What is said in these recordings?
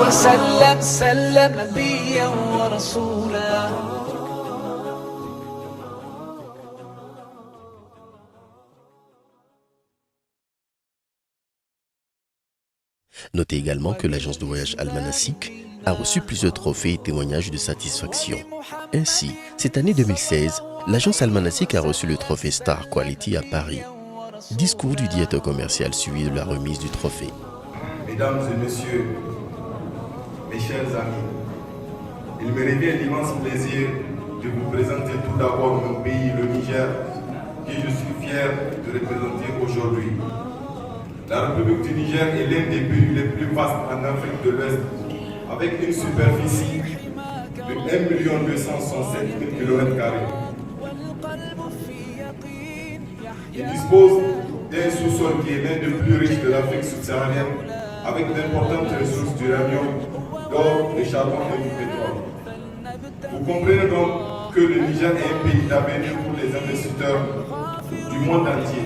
وسلم سلم نبيا ورسولا. Notez également que l'agence de voyage Al-Manasik a reçu plusieurs trophées et témoignages de satisfaction. Ainsi, cette année 2016, l'agence Al-Manasik a reçu le trophée Star Quality à Paris. Discours du directeur commercial suivi de la remise du trophée. Mesdames et messieurs, mes chers amis, il me revient l'immense plaisir de vous présenter tout d'abord mon pays, le Niger, que je suis fier de représenter aujourd'hui. La République du Niger est l'un des pays les plus vastes en Afrique de l'Ouest, avec une superficie de 1 267 000 km². Il dispose d'un sous-sol qui est l'un des plus riches de l'Afrique subsaharienne, avec d'importantes ressources d'uranium, d'or, de charbon et du pétrole. Vous comprenez donc que le Niger est un pays d'avenir pour les investisseurs du monde entier.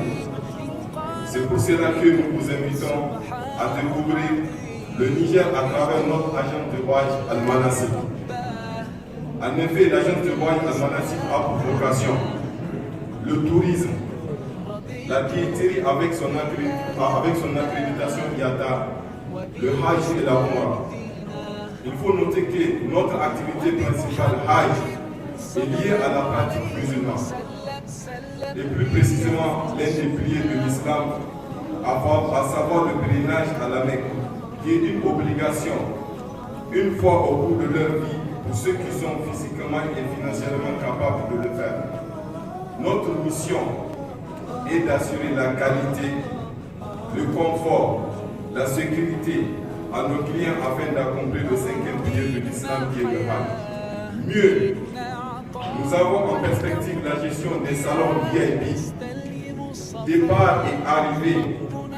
C'est pour cela que nous vous invitons à découvrir le Niger à travers notre agence de voyage Al-Manasik. En effet, l'agence de voyage Al-Manasik a pour vocation le tourisme, la billetterie avec son accréditation IATA, le Hajj et la Umrah. Il faut noter que notre activité principale Hajj est liée à la pratique musulmane. Et plus précisément l'un des piliers de l'islam, à savoir le pèlerinage à la Mecque, qui est une obligation, une fois au cours de leur vie, pour ceux qui sont physiquement et financièrement capables de le faire. Notre mission est d'assurer la qualité, le confort, la sécurité à nos clients afin d'accomplir le 5e pilier de l'islam qui est le Hajj. Mieux, nous avons en perspective la gestion des salons VIP, départ et arrivée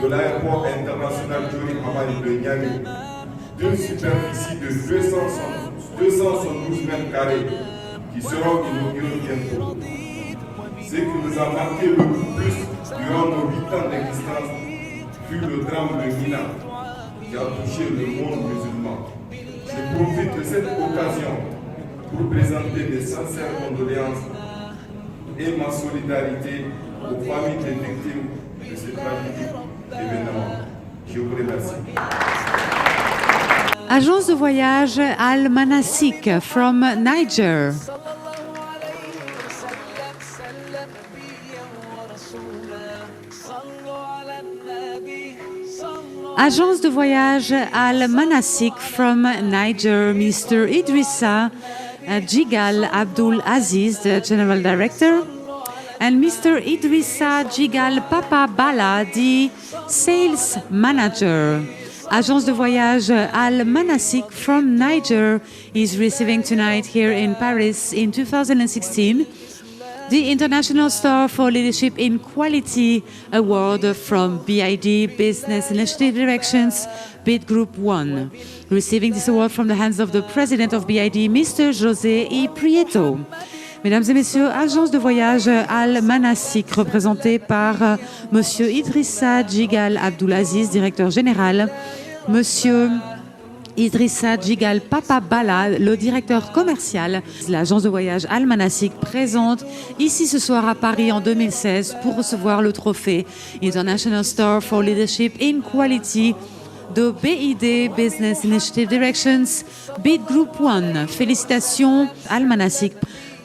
de l'aéroport international Diori Hamadi de Niamey, d'une superficie de 272 m² qui seront inaugurés bientôt. Ce qui nous a marqué le plus durant nos 8 ans d'existence fut le drame de Mina qui a touché le monde musulman. Je profite de cette occasion pour présenter mes sincères condoléances et ma solidarité aux familles des victimes de ce tragique événement. Je vous remercie. Agence de voyage Al-Manasik from Niger. Agence de voyage Al-Manasik from Niger, Mr. Idrissa Jigal Abdul Aziz, the General Director, and Mr. Idrissa Jigal Papa Bala, the Sales Manager. Agence de voyage Al-Manasik from Niger is receiving tonight here in Paris in 2016 the International Star for Leadership in Quality Award from BID Business Initiative Directions, BID Group 1. Receiving this award from the hands of the President of BID, Mr. José I. Prieto. Mesdames et messieurs, agence de voyage Al-Manasik, représentée par Monsieur Idrissa Jigal Abdulaziz, directeur général, Monsieur Idrissa Jigal Papa Bala, le directeur commercial. L'agence de voyage Al-Manasik présente ici ce soir à Paris en 2016 pour recevoir le trophée International Star for Leadership in Quality de BID Business Initiative Directions, BID Group 1. Félicitations Al-Manasik,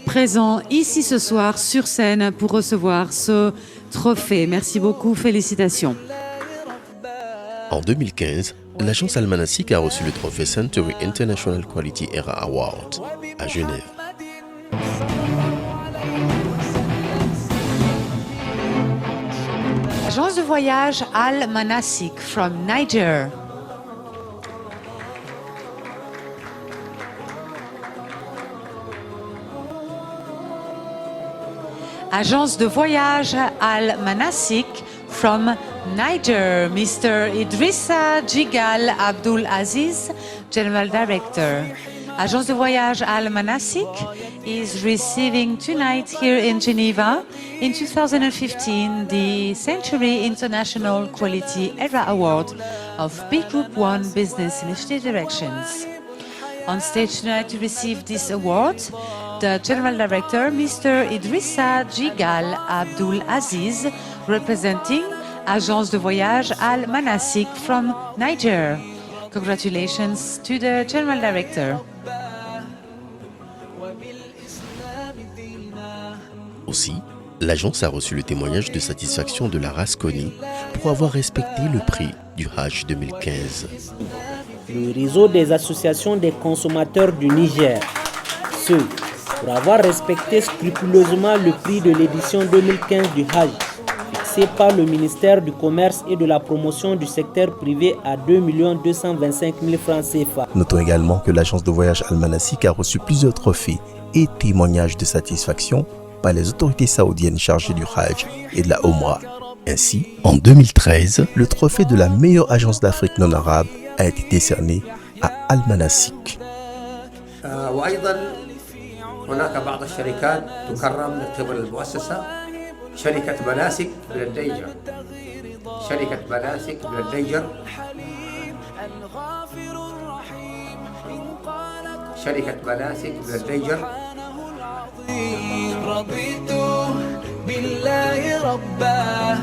présent ici ce soir sur scène pour recevoir ce trophée. Merci beaucoup, félicitations. En 2015, l'agence Al-Manasik a reçu le trophée Century International Quality Era Award à Genève. Agence de voyage Al-Manasik from Niger. Agence de voyage Al-Manasik from Niger, Mr. Idrissa Jigal Abdul Aziz, General Director. Agence de voyage Al Manasik is receiving tonight here in Geneva in 2015 the Century International Quality Era Award of B Group 1 Business Initiative Directions. On stage tonight to receive this award, the General Director, Mr. Idrissa Jigal Abdul Aziz, representing Agence de voyage Al Manasik from Niger. Congratulations to the General Director. Aussi, l'agence a reçu le témoignage de satisfaction de la race Koni pour avoir respecté le prix du Hajj 2015. Le réseau des associations des consommateurs du Niger, ce pour avoir respecté scrupuleusement le prix de l'édition 2015 du Hajj, fixé par le ministère du Commerce et de la Promotion du secteur privé à 2 225 000 francs CFA. Notons également que l'agence de voyage Al Manasik a reçu plusieurs trophées et témoignages de satisfaction par les autorités saoudiennes chargées du Hajj et de la Omra. Ainsi, en 2013, le trophée de la meilleure agence d'Afrique non arabe a été décerné à Al Manasik. هناك بعض الشركات تكرم من قبل المؤسسة شركة مناسك من الديجر شركة مناسك من الديجر شركة مناسك من الديجر رضيت بالله ربا.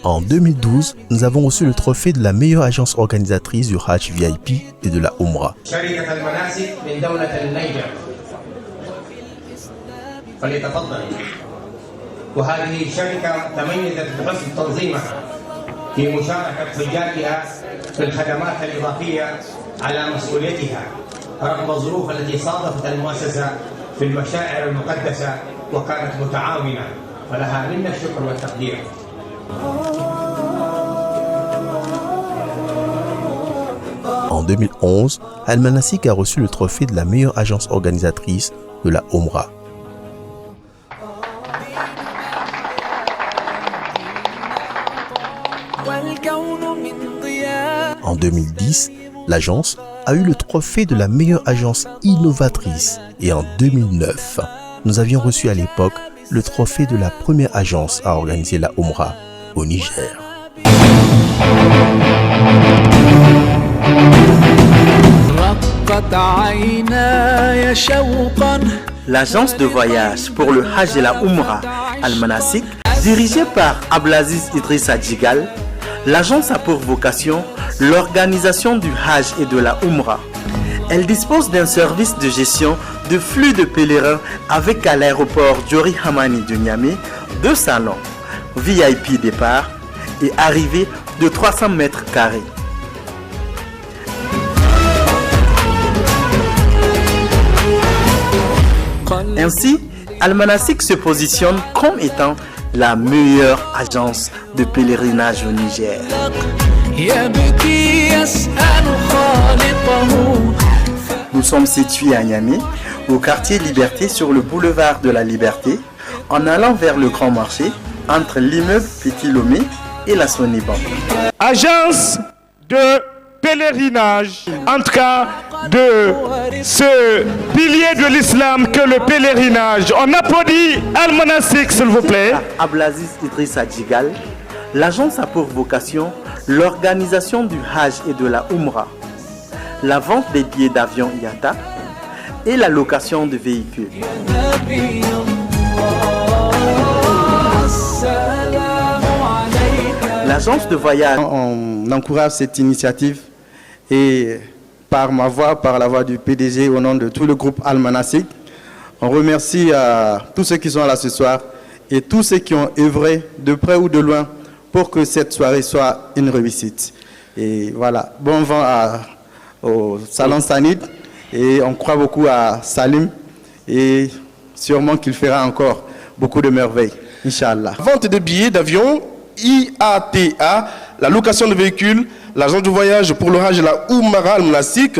En 2012, nous avons reçu le trophée de la meilleure agence organisatrice du Hajj VIP et de la Omra. شركة المناسك من دولة النيجر فليتفضل. وهذه الشركة تميزت بحسن تنظيمها في مشاركة حجاجها في الخدمات الإضافية على مسؤوليتها رغم الظروف التي صادفت المؤسسة في المشاعر المقدسة وكانت متعاونة فلها منا الشكر والتقدير. En 2011, Al Manasik a reçu le trophée de la meilleure agence organisatrice de la Omra. En 2010, l'agence a eu le trophée de la meilleure agence innovatrice et en 2009, nous avions reçu à l'époque le trophée de la première agence à organiser la Omra au Niger. L'agence de voyage pour le Hajj et la Umrah Al Manasik, dirigée par Abdelaziz Idrissa Jigal, l'agence a pour vocation l'organisation du Hajj et de la Umrah. Elle dispose d'un service de gestion de flux de pèlerins avec à l'aéroport Diori Hamani de Niamey 2 salons, VIP départ et arrivée de 300 mètres carrés. Ainsi, Al Manasik se positionne comme étant la meilleure agence de pèlerinage au Niger. Nous sommes situés à Niamey, au quartier Liberté sur le boulevard de la Liberté, en allant vers le Grand Marché, entre l'immeuble Petit Lomé et la Soniban. Agence de pèlerinage, en tout cas de ce pilier de l'islam que le pèlerinage. On applaudit Al Manasik, s'il vous plaît. Abdelaziz Idrissa Jigal, l'agence a pour vocation l'organisation du Hajj et de la Umrah, la vente des billets d'avion IATA et la location de véhicules. L'agence de voyage. On encourage cette initiative et par ma voix, par la voix du PDG, au nom de tout le groupe Al Manasik, on remercie tous ceux qui sont là ce soir et tous ceux qui ont œuvré de près ou de loin pour que cette soirée soit une réussite. Et voilà, bon vent au Salon Sanid et on croit beaucoup à Salim et sûrement qu'il fera encore beaucoup de merveilles, Inch'Allah. Vente de billets d'avion, IATA, la location de véhicules, l'agence de voyage pour le Hajj et la Umrah Al Manasik.